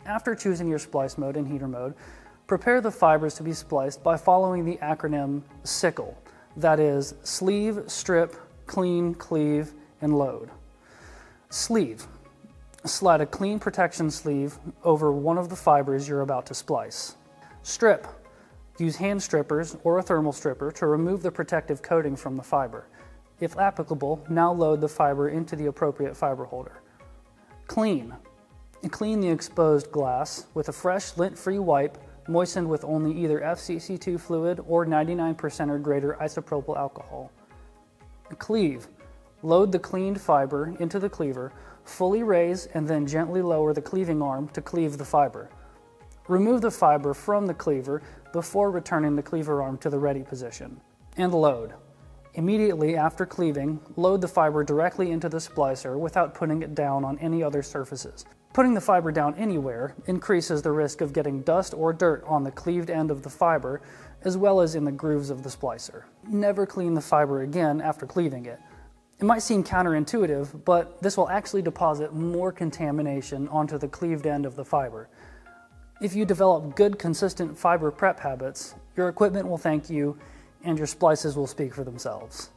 After choosing your splice mode and heater mode, prepare the fibers to be spliced by following the acronym SICKLE. That is, sleeve, strip, clean, cleave, and load. Sleeve. Slide a clean protection sleeve over one of the fibers you're about to splice. Strip. Use hand strippers or a thermal stripper to remove the protective coating from the fiber. If applicable, now load the fiber into the appropriate fiber holder. Clean. Clean the exposed glass with a fresh lint-free wipe moistened with only either FCC2 fluid or 99% or greater isopropyl alcohol. Cleave. Load the cleaned fiber into the cleaver, fully raise and then gently lower the cleaving arm to cleave the fiber. Remove the fiber from the cleaver before returning the cleaver arm to the ready position. And load. Immediately after cleaving, load the fiber directly into the splicer without putting it down on any other surfaces. Putting the fiber down anywhere increases the risk of getting dust or dirt on the cleaved end of the fiber, as well as in the grooves of the splicer. Never clean the fiber again after cleaving it. It might seem counterintuitive, but this will actually deposit more contamination onto the cleaved end of the fiber. If you develop good, consistent fiber prep habits, your equipment will thank you and your splices will speak for themselves.